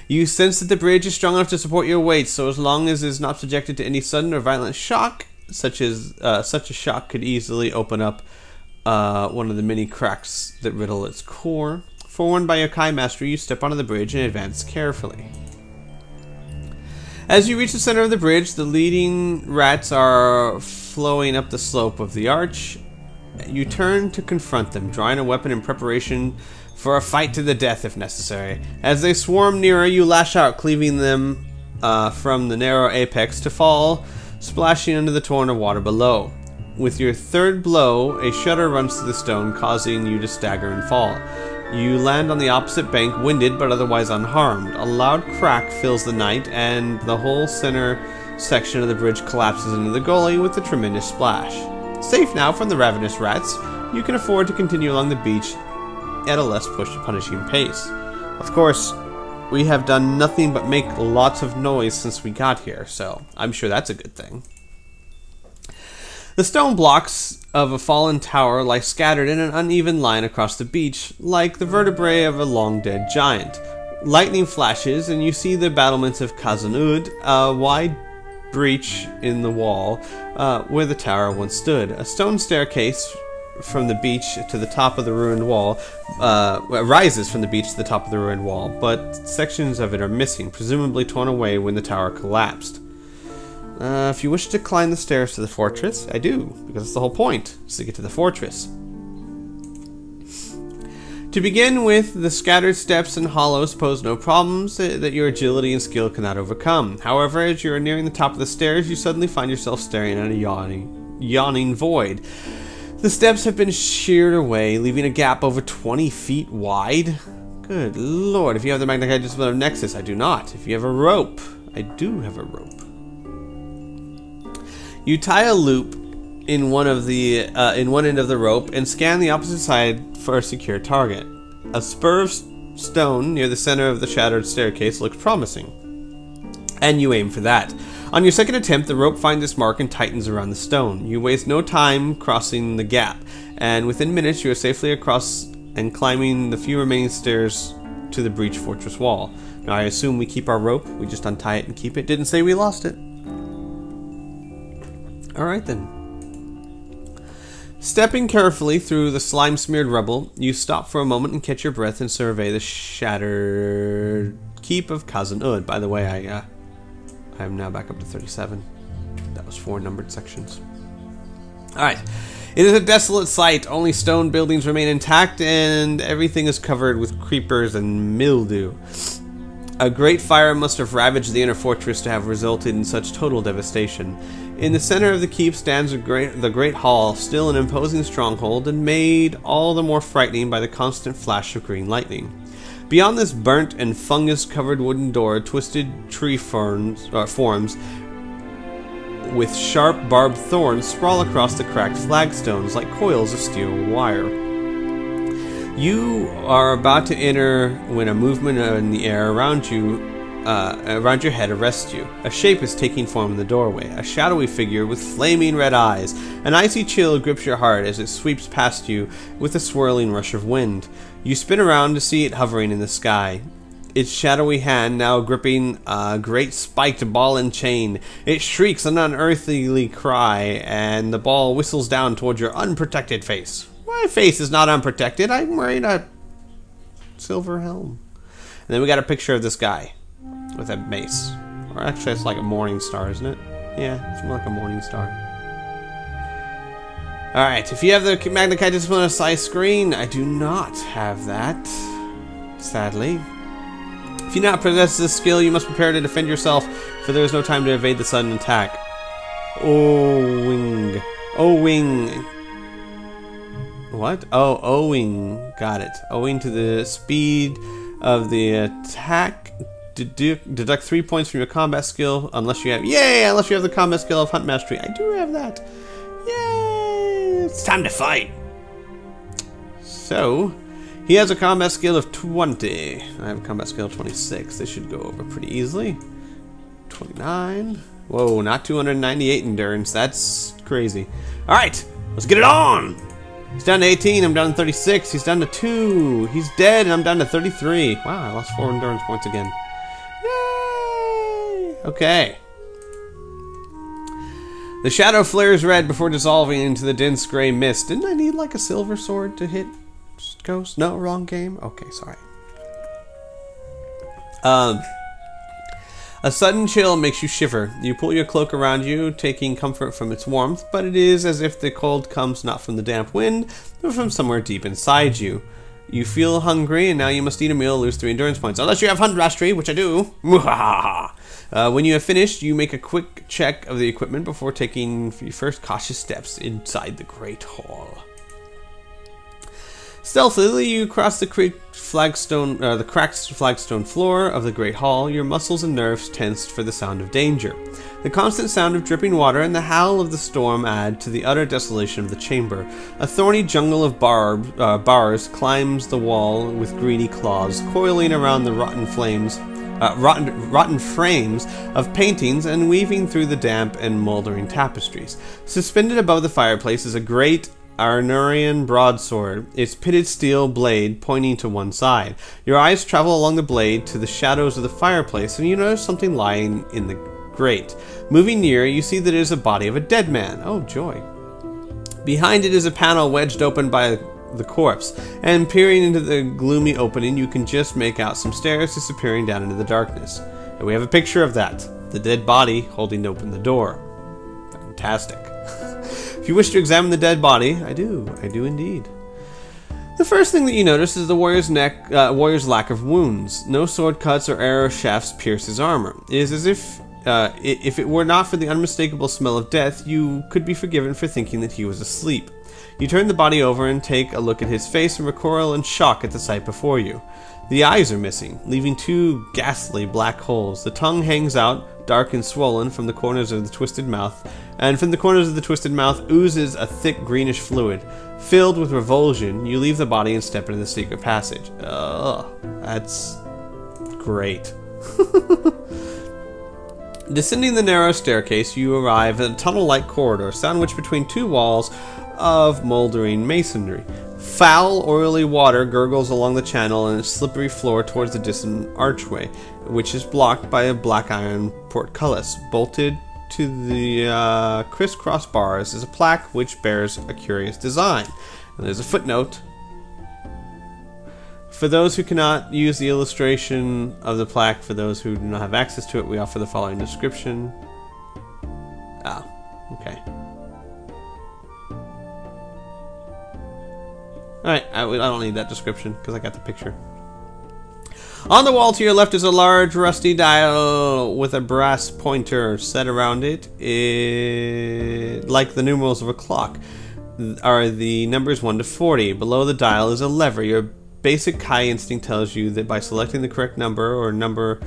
You sense that the bridge is strong enough to support your weight, so as long as it is not subjected to any sudden or violent shock, such a shock could easily open up one of the many cracks that riddle its core. Forewarned by your Kai master, you step onto the bridge and advance carefully. As you reach the center of the bridge, the leading rats are flowing up the slope of the arch. You turn to confront them, drawing a weapon in preparation for a fight to the death if necessary. As they swarm nearer, you lash out, cleaving them from the narrow apex to fall, splashing into the torrent of water below. With your third blow, a shudder runs through the stone, causing you to stagger and fall. You land on the opposite bank, winded but otherwise unharmed. A loud crack fills the night, and the whole center section of the bridge collapses into the gully with a tremendous splash. Safe now from the ravenous rats, you can afford to continue along the beach at a less punishing pace. Of course, we have done nothing but make lots of noise since we got here, so I'm sure that's a good thing. The stone blocks of a fallen tower lie scattered in an uneven line across the beach, like the vertebrae of a long-dead giant. Lightning flashes, and you see the battlements of Khazad-dûm, a wide breach in the wall where the tower once stood. A stone staircase from the beach to the top of the ruined wall rises from the beach to the top of the ruined wall, but sections of it are missing, presumably torn away when the tower collapsed. If you wish to climb the stairs to the fortress, I do, because that's the whole point, is to get to the fortress. To begin with, the scattered steps and hollows pose no problems that your agility and skill cannot overcome. However, as you are nearing the top of the stairs, you suddenly find yourself staring at a yawning void. The steps have been sheared away, leaving a gap over 20 feet wide. Good lord, if you have the magnetic discipline of Nexus, I do not. If you have a rope, I do have a rope. You tie a loop in one end of the rope and scan the opposite side for a secure target. A spur of stone near the center of the shattered staircase looks promising, and you aim for that. On your second attempt, the rope finds its mark and tightens around the stone. You waste no time crossing the gap, and within minutes you are safely across and climbing the few remaining stairs to the breached fortress wall. Now I assume we keep our rope, we just untie it and keep it. Didn't say we lost it. Alright then. Stepping carefully through the slime-smeared rubble, you stop for a moment and catch your breath and survey the shattered keep of Khazad-dûm. By the way, I am now back up to 37. That was 4 numbered sections. Alright. It is a desolate sight. Only stone buildings remain intact, and everything is covered with creepers and mildew. A great fire must have ravaged the inner fortress to have resulted in such total devastation. In the center of the keep stands the Great Hall, still an imposing stronghold, and made all the more frightening by the constant flash of green lightning. Beyond this burnt and fungus-covered wooden door, twisted tree forms with sharp barbed thorns sprawl across the cracked flagstones like coils of steel wire. You are about to enter when a movement in the air around you, around your head arrests you. A shape is taking form in the doorway, a shadowy figure with flaming red eyes. An icy chill grips your heart as it sweeps past you with a swirling rush of wind. You spin around to see it hovering in the sky. Its shadowy hand now gripping a great spiked ball and chain. It shrieks an unearthly cry, and the ball whistles down toward your unprotected face. My face is not unprotected. I'm wearing a silver helm. And then we got a picture of this guy with a mace. Or actually, it's like a morning star, isn't it? Yeah, it's more like a morning star. Alright, if you have the Magna Discipline size screen, I do not have that, sadly. If you not possess this skill, you must prepare to defend yourself, for there is no time to evade the sudden attack. Owing. What? Oh, owing. Got it. Owing to the speed of the attack, deduct 3 points from your combat skill, unless you have the combat skill of Hunt Mastery. I do have that. Yay! It's time to fight. So, he has a combat skill of 20. I have a combat skill of 26. This should go over pretty easily. 29. Whoa, not 298 endurance. That's crazy. Alright, let's get it on! He's down to 18, I'm down to 36. He's down to 2. He's dead, and I'm down to 33. Wow, I lost 4 endurance points again. Yay! Okay. The shadow flares red before dissolving into the dense gray mist. Didn't I need like a silver sword to hit ghosts? No, wrong game? Okay, sorry. A sudden chill makes you shiver. You pull your cloak around you, taking comfort from its warmth, but it is as if the cold comes not from the damp wind, but from somewhere deep inside you. You feel hungry, and now you must eat a meal, lose 3 endurance points. Unless you have Hunt Mastery, which I do. When you have finished, you make a quick check of the equipment before taking your first cautious steps inside the Great Hall. Stealthily, you cross the cracked flagstone floor of the Great Hall, your muscles and nerves tensed for the sound of danger. The constant sound of dripping water and the howl of the storm add to the utter desolation of the chamber. A thorny jungle of bars climbs the wall with greedy claws, coiling around the rotten frames of paintings and weaving through the damp and moldering tapestries. Suspended above the fireplace is a great Arnurian broadsword, its pitted steel blade pointing to one side. Your eyes travel along the blade to the shadows of the fireplace, and you notice something lying in the grate. Moving near, you see that it is a body of a dead man. Oh, joy. Behind it is a panel wedged open by the corpse, and peering into the gloomy opening, you can just make out some stairs disappearing down into the darkness. And we have a picture of that. The dead body holding open the door. Fantastic. If you wish to examine the dead body, I do indeed. The first thing that you notice is the warrior's lack of wounds. No sword cuts or arrow shafts pierce his armor. It is as if it were not for the unmistakable smell of death, you could be forgiven for thinking that he was asleep. You turn the body over and take a look at his face and recoil in shock at the sight before you. The eyes are missing, leaving 2 ghastly black holes. The tongue hangs out, dark and swollen, from the corners of the twisted mouth, and from the corners of the twisted mouth oozes a thick greenish fluid. Filled with revulsion, you leave the body and step into the secret passage. Ugh, that's great. Descending the narrow staircase, you arrive at a tunnel-like corridor sandwiched between 2 walls of moldering masonry. Foul, oily water gurgles along the channel and its slippery floor towards the distant archway, which is blocked by a black iron portcullis. Bolted to the crisscross bars is a plaque which bears a curious design. And there's a footnote. For those who cannot use the illustration of the plaque, for those who do not have access to it, we offer the following description. Ah, okay. Alright, I don't need that description because I got the picture. On the wall to your left is a large rusty dial with a brass pointer set around it. Like the numerals of a clock are the numbers 1 to 40. Below the dial is a lever. Your basic Kai instinct tells you that by selecting the correct number or number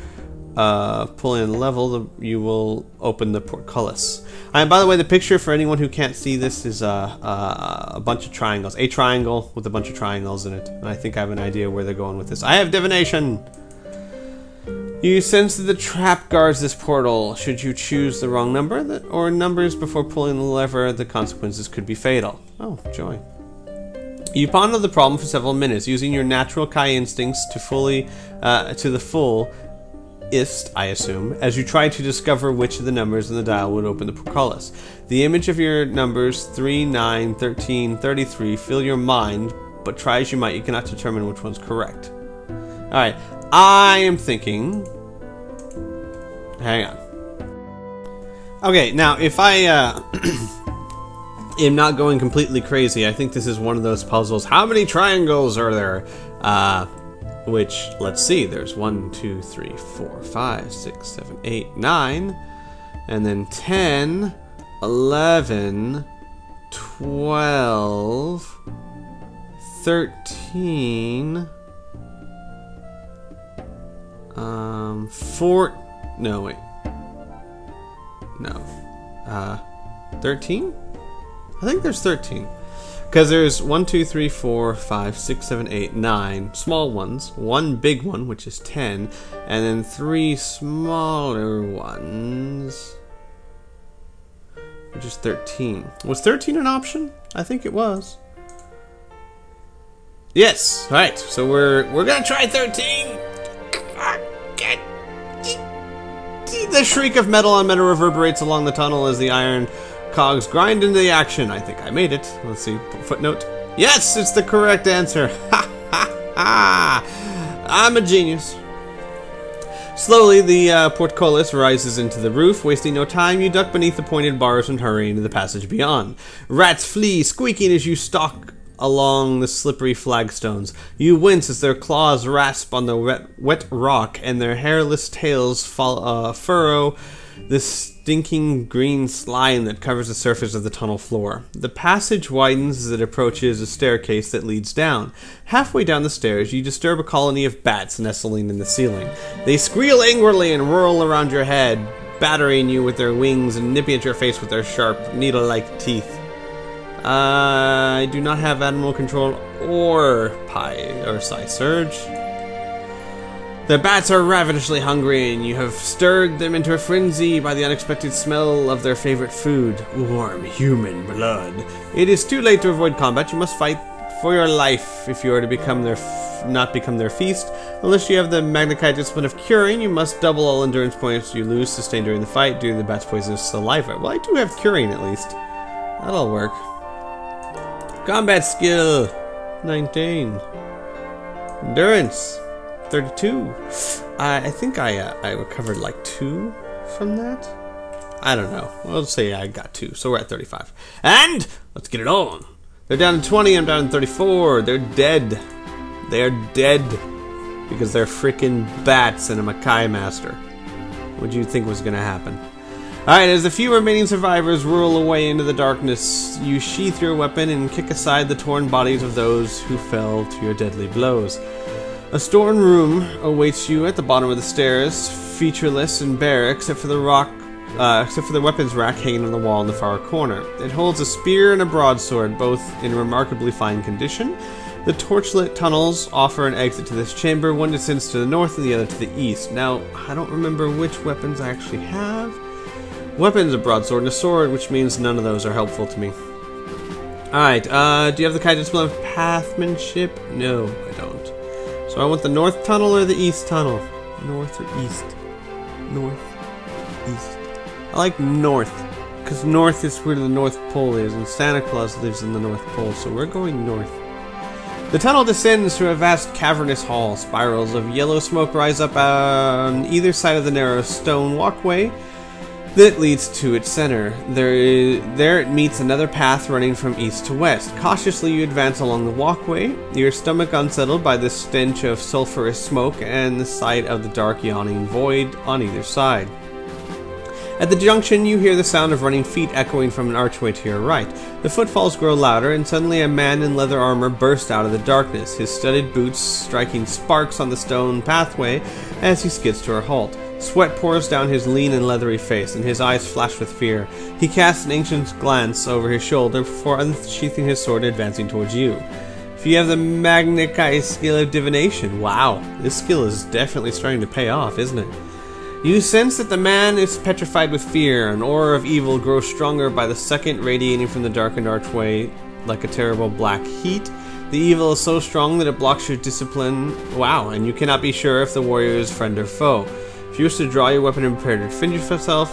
pulling in the level, you will open the portcullis. And by the way, the picture for anyone who can't see this is a bunch of triangles. A triangle with a bunch of triangles in it. And I think I have an idea where they're going with this. I have divination! You sense that the trap guards this portal. Should you choose the wrong number or numbers before pulling the lever, the consequences could be fatal. Oh, joy. You ponder the problem for several minutes, using your natural Kai instincts to the full, I assume, as you try to discover which of the numbers in the dial would open the portcullis. The image of your numbers 3, 9, 13, 33 fill your mind, but try as you might, you cannot determine which one's correct. Alright, I am thinking... Hang on. Okay, now if I am not going completely crazy, I think this is one of those puzzles. How many triangles are there? Which, let's see, there's 1, 2, 3, 4, 5, 6, 7, 8, 9, and then 10, 11, 12, 13, 13? I think there's 13. Because there's 1, 2, 3, 4, 5, 6, 7, 8, 9 small ones, 1 big one, which is 10, and then 3 smaller ones, which is 13. Was 13 an option? I think it was. Yes, right. So we're gonna try 13. The shriek of metal on metal reverberates along the tunnel as the iron cogs grind into the action. I think I made it. Let's see. Footnote. Yes, it's the correct answer. Ha ha ha! I'm a genius. Slowly, the portcullis rises into the roof. Wasting no time, you duck beneath the pointed bars and hurry into the passage beyond. Rats flee, squeaking as you stalk along the slippery flagstones. You wince as their claws rasp on the wet rock, and their hairless tails furrow the stinking green slime that covers the surface of the tunnel floor. The passage widens as it approaches a staircase that leads down. Halfway down the stairs, you disturb a colony of bats nestling in the ceiling. They squeal angrily and whirl around your head, battering you with their wings and nipping at your face with their sharp, needle-like teeth. I do not have animal control or psi surge. The bats are ravenously hungry, and you have stirred them into a frenzy by the unexpected smell of their favorite food, warm human blood. It is too late to avoid combat. You must fight for your life if you are to become not become their feast. Unless you have the Magna-Chi discipline of curing, you must double all endurance points you lose sustained during the fight due to the bat's poisonous saliva. Well, I do have curing at least. That'll work. Combat skill 19. Endurance 32. I think I recovered like 2 from that. I don't know. We'll say I got 2, so we're at 35. And let's get it on. They're down to 20. I'm down to 34. They're dead. They're dead because they're freaking bats and a Makai master. What do you think was gonna happen? Alright, as the few remaining survivors whirl away into the darkness, you sheath your weapon and kick aside the torn bodies of those who fell to your deadly blows. A stone room awaits you at the bottom of the stairs, featureless and bare except for the weapons rack hanging on the wall in the far corner. It holds a spear and a broadsword, both in remarkably fine condition. The torchlit tunnels offer an exit to this chamber. One descends to the north and the other to the east. Now, I don't remember which weapons I actually have. Weapons, a broadsword, and a sword, which means none of those are helpful to me. Alright, do you have the kind of discipline of pathmanship? No, I don't. So I want the north tunnel or the east tunnel? North or east? North, east. I like north, because north is where the North Pole is, and Santa Claus lives in the North Pole, so we're going north. The tunnel descends to a vast cavernous hall. Spirals of yellow smoke rise up on either side of the narrow stone walkway that leads to its center. There it meets another path running from east to west. Cautiously you advance along the walkway, your stomach unsettled by the stench of sulphurous smoke and the sight of the dark yawning void on either side. At the junction, you hear the sound of running feet echoing from an archway to your right. The footfalls grow louder, and suddenly a man in leather armor bursts out of the darkness, his studded boots striking sparks on the stone pathway as he skids to a halt. Sweat pours down his lean and leathery face, and his eyes flash with fear. He casts an anxious glance over his shoulder before unsheathing his sword and advancing towards you. If you have the Magna-Chi skill of divination, wow, this skill is definitely starting to pay off, isn't it? You sense that the man is petrified with fear. An aura of evil grows stronger by the second, radiating from the darkened archway like a terrible black heat. The evil is so strong that it blocks your discipline. Wow, and you cannot be sure if the warrior is friend or foe. If you wish to draw your weapon and prepare to defend yourself,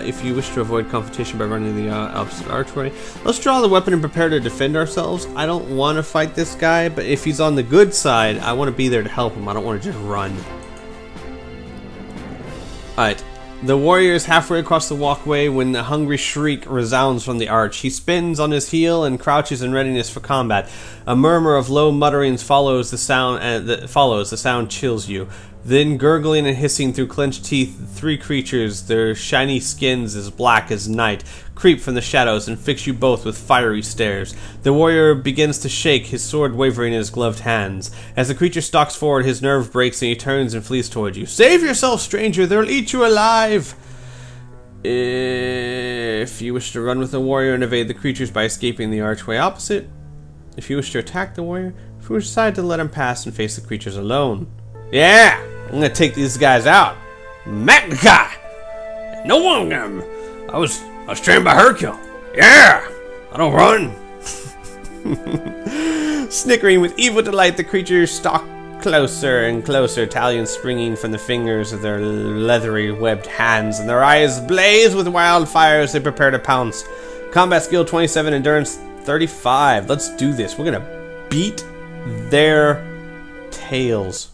if you wish to avoid confrontation by running the opposite archway, let's draw the weapon and prepare to defend ourselves. I don't want to fight this guy, but if he's on the good side, I want to be there to help him. I don't want to just run. Alright, the warrior is halfway across the walkway when the hungry shriek resounds from the arch. He spins on his heel and crouches in readiness for combat. A murmur of low mutterings follows the sound, the sound chills you. Then, gurgling and hissing through clenched teeth, 3 creatures, their shiny skins as black as night, creep from the shadows and fix you both with fiery stares. The warrior begins to shake, his sword wavering in his gloved hands. As the creature stalks forward, his nerve breaks and he turns and flees toward you. Save yourself, stranger! They'll eat you alive! If you wish to run with the warrior and evade the creatures by escaping the archway opposite. If you wish to attack the warrior, if you decide to let him pass and face the creatures alone. Yeah! I'm gonna take these guys out. Magna-Chi! No one of them! I was trained by Hercule. Yeah! I don't run. Snickering with evil delight, the creatures stalk Closer and closer, talons springing from the fingers of their leathery, webbed hands, and their eyes blaze with wildfire as they prepare to pounce. Combat skill 27, endurance 35. Let's do this. We're gonna beat their tails.